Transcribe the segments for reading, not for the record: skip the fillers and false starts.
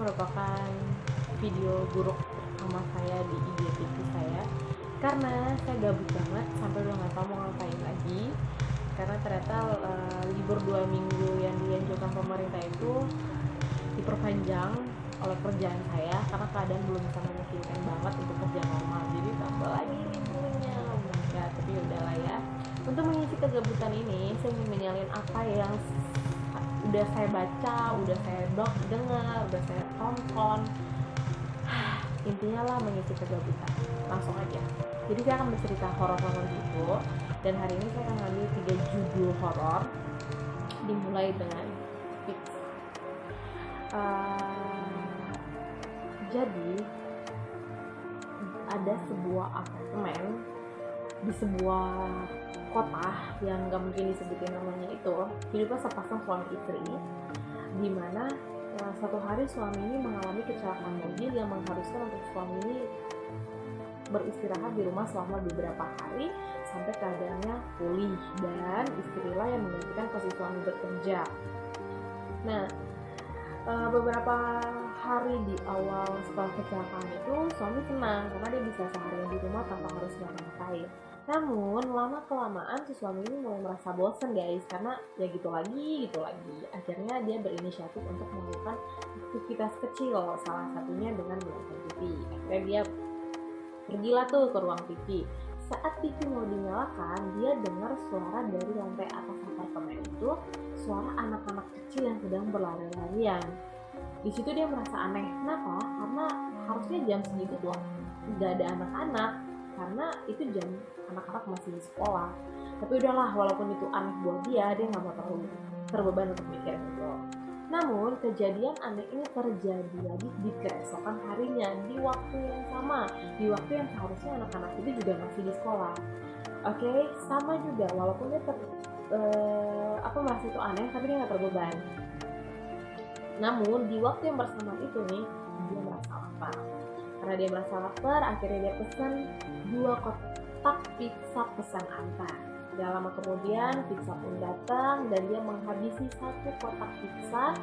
merupakan video buruk pertama saya di IGTV saya, karena saya gabut banget sampai udah nggak tahu mau ngapain lagi. Karena ternyata libur 2 minggu yang dianjurkan pemerintah itu diperpanjang oleh kerjaan saya karena keadaan belum bisa memungkinkan banget untuk kerja normal, jadi tambah lagi liburnya. Enggak, tapi udahlah ya. Untuk mengisi kegabutan ini, saya ingin menyalin apa yang udah saya baca, udah saya dengar, udah saya tonton. Intinya lah mengisi kegabutan. Langsung aja. Jadi saya akan bercerita horor-horor gitu, dan hari ini saya akan ngambil 3 judul horor. Dimulai dengan Fix. Jadi ada sebuah apartemen di sebuah kota yang gak mungkin disebutin namanya itu, hiduplah sepasang suami istri, di mana satu hari suami ini mengalami kecelakaan mobil yang mengharuskan untuk suami ini beristirahat di rumah selama beberapa hari sampai keadaannya pulih, dan istrilah yang menggantikan posisi suami bekerja. Nah, beberapa hari di awal setelah kecelakaan itu suami senang karena dia bisa seharian di rumah tanpa harus ngapa-ngapain. Namun lama kelamaan si suami ini mulai merasa bosan guys, karena ya gitu lagi. Akhirnya dia berinisiatif untuk melakukan aktivitas kecil, salah satunya dengan menonton TV. Akhirnya dia pergilah tuh ke ruang TV. Saat TV mau dinyalakan, dia dengar suara dari lantai atas apartemen itu, suara anak-anak kecil yang sedang berlari-larian. Di situ dia merasa aneh. Kenapa? Karena harusnya jam segitu tuh nggak ada anak-anak, karena itu jam anak-anak masih di sekolah. Tapi udahlah, walaupun itu aneh buat dia nggak mau terlalu terbeban untuk mikir itu. Namun kejadian aneh ini terjadi lagi di keesokan harinya, di waktu yang sama, di waktu yang seharusnya anak-anak itu juga masih di sekolah. Oke, sama juga, walaupun dia merasa itu aneh, tapi dia nggak terbeban. Namun di waktu yang bersamaan itu nih, dia merasa lapar. Karena dia merasa lapar, akhirnya dia pesan 2 kotak pizza pesan antar. Gak lama kemudian pizza pun datang dan dia menghabisi 1 kotak pizza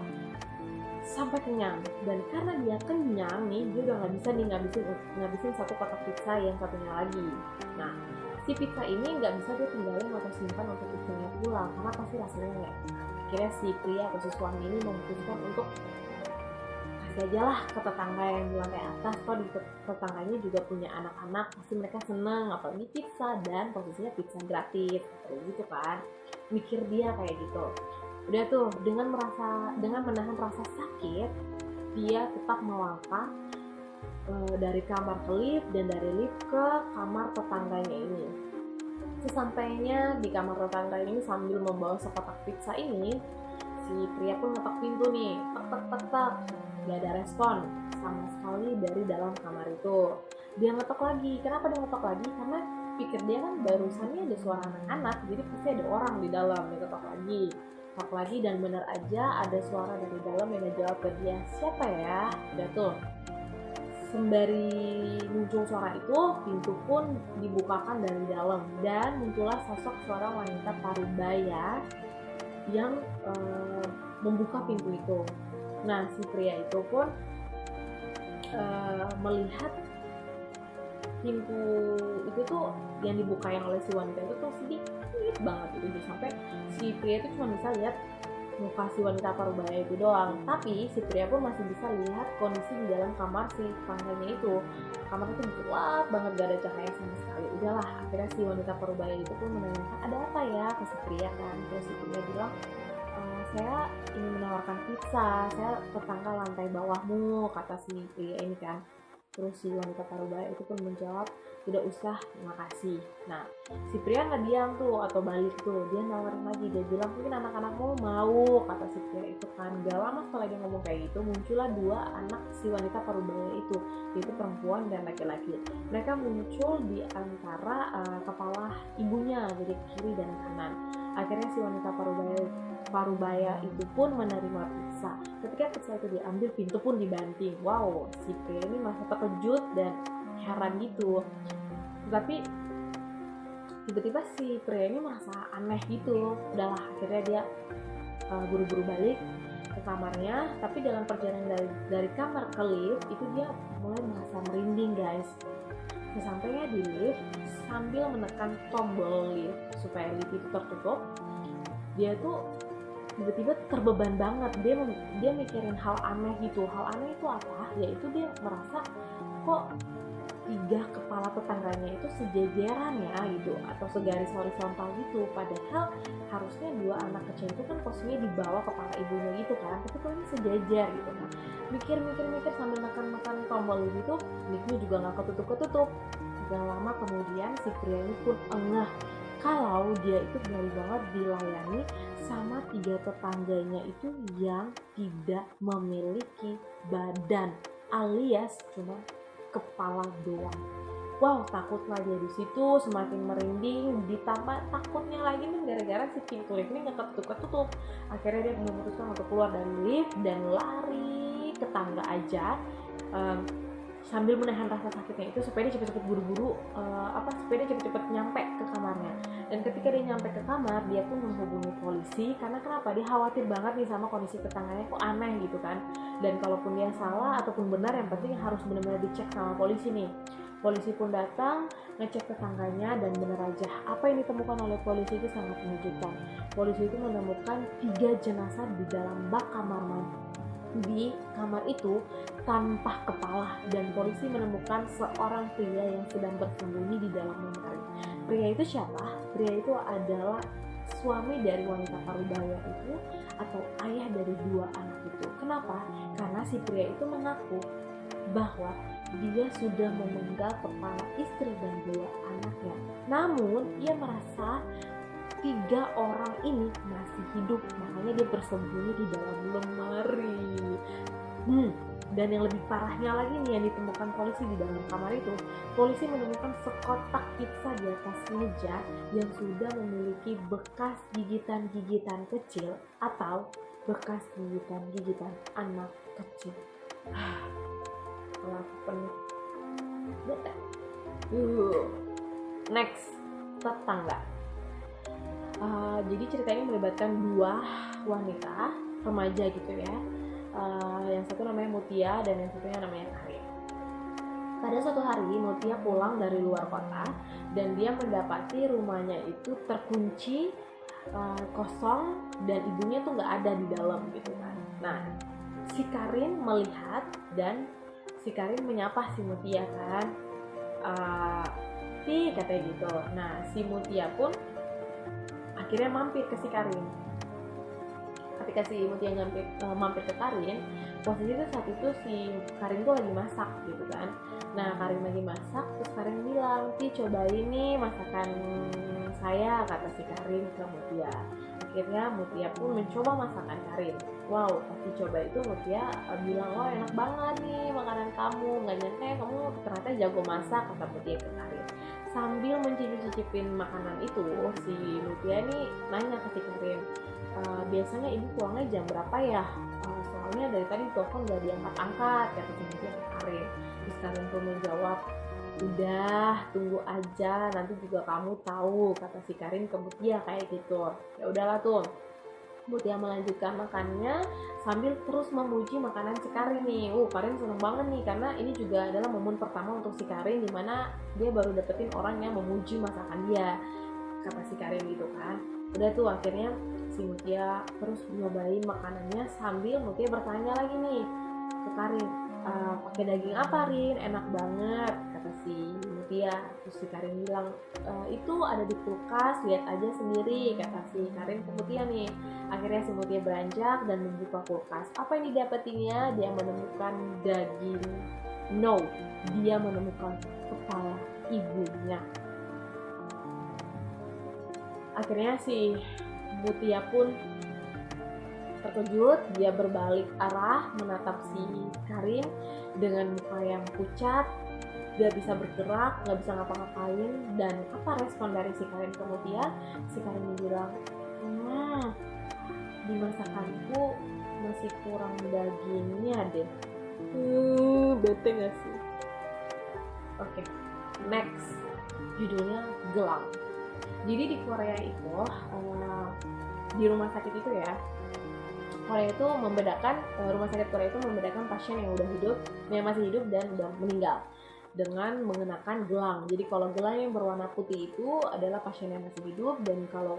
sampai kenyang. Dan karena dia kenyang nih, dia udah gak bisa nih ngabisin 1 kotak pizza yang satunya lagi. Nah, si pizza ini gak bisa dia tinggalin atau simpan untuk pizzanya pulang, karena pasti rasanya gak enak. Akhirnya si pria atau si suami ini memutuskan untuk kasih aja lah ke tetangga yang di lantai atas. Kalau di tetangganya juga punya anak-anak, pasti mereka seneng, apalagi pizza, dan posisinya pizza gratis kayak gitu kan. Mikir dia kayak gitu. Udah tuh, dengan menahan rasa sakit, dia tetap melangkah dari kamar ke lift dan dari lift ke kamar tetangganya ini. Sesampainya di kamar tetangga ini, sambil membawa sekotak pizza ini, si pria pun ngetok pintu nih, tek. Gak ada respon sama sekali dari dalam kamar itu. Dia ngetok lagi. Kenapa dia ngetok lagi? Karena pikir dia kan barusannya ada suara anak-anak, jadi pasti ada orang di dalam. Dia ketok lagi dan benar aja ada suara dari dalam yang ngejawab ke dia, siapa ya? Udah tuh, sembari muncul suara itu, pintu pun dibukakan dari dalam dan muncullah sosok seorang wanita parubaya yang membuka pintu itu. Nah, si pria itu pun melihat pintu itu tuh yang dibuka yang oleh si wanita itu tuh sedikit banget gitu, sampai si pria itu cuma bisa lihat muka si wanita parubaya itu doang. Tapi si pria pun masih bisa lihat kondisi di dalam kamar si tetangganya itu. Kamar itu gelap banget, gak ada cahaya sama sekali. Udahlah, akhirnya si wanita parubaya itu pun menanyakan, ada apa ya, ke si pria kan. Terus si pria bilang, saya ingin menawarkan pizza, saya tetangga lantai bawahmu, kata si pria ini kan. Terus si wanita parubaya itu pun menjawab, tidak usah, makasih. Nah, si pria nggak diam tuh atau balik tuh, dia nawarin lagi, dia bilang mungkin anak-anakmu mau, kata si pria itu kan. Gak lama setelah dia ngomong kayak gitu, muncullah 2 anak si wanita parubaya itu, yaitu perempuan dan laki-laki. Mereka muncul di antara kepala ibunya, jadi kiri dan kanan. Akhirnya si wanita parubaya itu pun menerima pizza. Ketika pizza itu diambil, pintu pun dibanting. Wow, si pria ini merasa terkejut dan heran gitu. Tapi tiba-tiba si pria ini merasa aneh gitu. Udahlah, akhirnya dia buru-buru balik ke kamarnya, tapi dalam perjalanan dari kamar ke lift itu dia mulai merasa merinding guys. Sesampainya di lift, sambil menekan tombol lift supaya lift itu tertutup, dia tuh tiba-tiba terbeban banget. Dia mikirin hal aneh gitu. Hal aneh itu apa? Yaitu dia merasa kok 3 kepala tetangganya itu sejajaran ya gitu, atau segaris horizontal gitu, padahal harusnya 2 anak kecil itu kan posisinya di bawah kepala ibunya gitu kan, tapi kok ini sejajar gitu kan. Mikir sambil makan tombol gitu, liftnya juga nggak ketutup. Gak lama kemudian si pria ini pun engah kalau dia itu baru banget dilayani sama 3 tetangganya itu yang tidak memiliki badan, alias cuma kepala doang. Wow, takutlah dia di situ, semakin merinding, ditambah takutnya lagi nih gara-gara si pintu lift ini nggak ketutup. Akhirnya dia memutuskan untuk keluar dari lift dan lari ke tangga aja, sambil menahan rasa sakitnya itu supaya dia cepet-cepet buru-buru supaya dia cepet-cepet nyampe ke kamarnya. Dan ketika dia nyampe ke kamar, dia pun menghubungi polisi karena kenapa? Dia khawatir banget nih sama kondisi tetangganya, kok aneh gitu kan. Dan kalaupun dia salah ataupun benar, yang penting harus benar-benar dicek sama polisi nih. Polisi pun datang, ngecek tetangganya, dan benar aja apa yang ditemukan oleh polisi itu sangat mengejutkan. Polisi itu menemukan 3 jenazah di dalam bak kamar mandi. Di kamar itu tanpa kepala, dan polisi menemukan seorang pria yang sedang bersembunyi di dalam lemari. Pria itu siapa? Pria itu adalah suami dari wanita parubaya itu, atau ayah dari 2 anak itu. Kenapa? Karena si pria itu mengaku bahwa dia sudah memenggal kepala istri dan 2 anaknya. Namun ia merasa 3 orang ini masih hidup, makanya dia bersembunyi di dalam lemari. Dan yang lebih parahnya lagi nih yang ditemukan polisi di dalam kamar itu, polisi menemukan sekotak pizza di atas meja yang sudah memiliki bekas gigitan-gigitan kecil atau bekas gigitan anak kecil. Kalau aku penuh bete. Next, tetangga. Jadi cerita ini melibatkan 2 wanita remaja gitu ya. Yang satu namanya Mutia dan yang satunya namanya Karin. Pada suatu hari Mutia pulang dari luar kota dan dia mendapati rumahnya itu terkunci, kosong, dan ibunya tuh nggak ada di dalam gitu kan. Nah, si Karin melihat dan si Karin menyapa si Mutia kan, katanya gitu. Nah, si Mutia pun akhirnya mampir ke si Karin. Ketika si Mutia mampir ke Karin, posisi itu saat itu si Karin tuh lagi masak gitu kan. Nah, Karin lagi masak, terus Karin bilang, cobain nih masakan saya, kata si Karin ke Mutia. Akhirnya Mutia pun mencoba masakan Karin. Wow, pas dicoba itu Mutia bilang, wah enak banget nih makanan kamu, nggak nyangka ya kamu ternyata jago masak, kata Mutia ke Karin. Sambil mencicip-cicipin makanan itu, si Mutia nih nanya ke si Karin, biasanya ibu pulangnya jam berapa ya? Soalnya dari tadi telepon gak diangkat-angkat, kata si Mutia ke Karin. Terus Karin pun menjawab, udah tunggu aja, nanti juga kamu tahu, kata si Karin ke Mutia kayak gitu. Ya udahlah tuh, Mutia melanjutkan makannya sambil terus memuji makanan si Karin nih. Karin seneng banget nih karena ini juga adalah momen pertama untuk si Karin dimana dia baru dapetin orang yang memuji masakan dia, kata si Karin gitu kan. Udah tuh akhirnya si Mutia terus nyobain makanannya sambil Mutia bertanya lagi nih ke Karin, pakai daging apa Rin? Enak banget, kata si Mutia. Terus si Karin bilang, itu ada di kulkas, lihat aja sendiri, kata si Karin ke Mutia nih. Akhirnya si Mutia beranjak dan membuka kulkas. Apa yang didapatinya? Dia menemukan daging. No, dia menemukan kepala ibunya. Akhirnya si Mutia pun terkejut, dia berbalik arah menatap si Karin dengan muka yang pucat, gak bisa bergerak, gak bisa ngapa-ngapain. Dan apa respon dari si Karin ke Mutia? Si Karin bilang, di masakanku masih kurang dagingnya deh. Bete gak sih? Oke, next, judulnya Gelang. Jadi di Korea itu, di rumah sakit itu ya, Korea itu membedakan, rumah sakit Korea itu membedakan pasien yang udah hidup, yang masih hidup dan udah meninggal dengan mengenakan gelang. Jadi kalau gelang yang berwarna putih itu adalah pasien yang masih hidup, dan kalau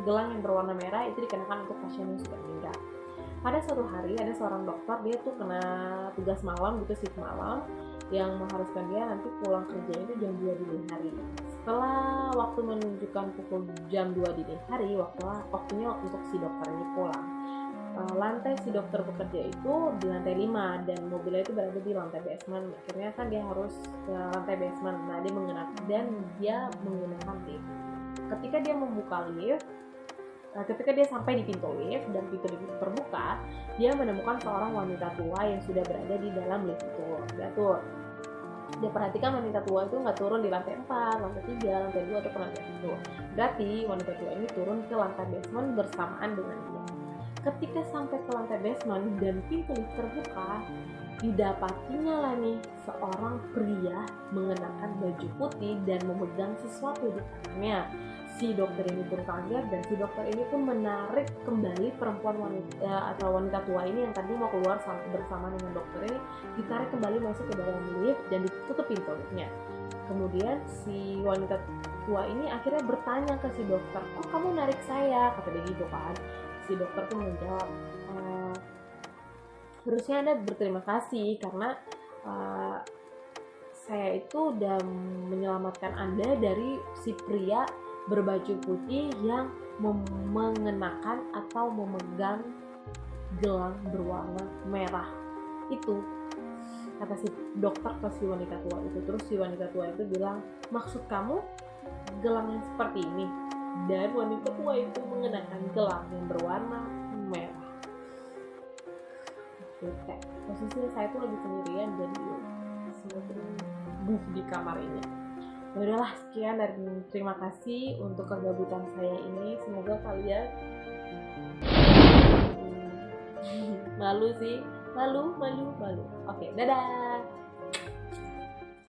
gelang yang berwarna merah itu dikenakan untuk pasien yang sudah meninggal. Pada suatu hari ada seorang dokter, dia tuh kena tugas malam gitu, shift malam, yang mengharuskan dia nanti pulang kerja itu jam 2 dini hari. Setelah waktu menunjukkan pukul jam 2 dini hari, waktunya untuk si dokter ini pulang. Lantai si dokter bekerja itu di lantai 5 dan mobilnya itu berada di lantai basement. Akhirnya kan dia harus ke lantai basement. Nah, dia menggunakan lift. Ketika dia membuka lift, ketika dia sampai di pintu lift dan pintu lift terbuka, dia menemukan seorang wanita tua yang sudah berada di dalam lift itu. Dia perhatikan wanita tua itu nggak turun di lantai 4, lantai 3, lantai 2 atau lantai 1. Berarti wanita tua ini turun ke lantai basement bersamaan dengan dia. Ketika sampai ke lantai basement dan pintu lift terbuka, didapatinya lah nih seorang pria mengenakan baju putih dan memegang sesuatu di tangannya. Si dokter ini pun kaget, dan si dokter ini pun menarik kembali wanita tua ini yang tadi mau keluar bersama dengan dokter ini, ditarik kembali masuk ke dalam lift dan ditutup pintu liftnya. Kemudian si wanita tua ini akhirnya bertanya ke si dokter, "Oh, kamu narik saya?" kata dia gitu kan. Si dokter pun menjawab, "Harusnya Anda berterima kasih karena saya itu udah menyelamatkan Anda dari si pria berbaju putih yang mengenakan atau memegang gelang berwarna merah itu," kata si dokter ke si wanita tua itu. Terus si wanita tua itu bilang, "Maksud kamu gelang yang seperti ini?" Dan wanita tua itu mengenakan gelang yang berwarna merah. Oke, posisinya saya tuh lagi sendirian, jadi seperti di kamar ini. Ya udahlah, sekian dan terima kasih untuk kegabutan saya ini. Semoga kalian malu. Oke, dadah.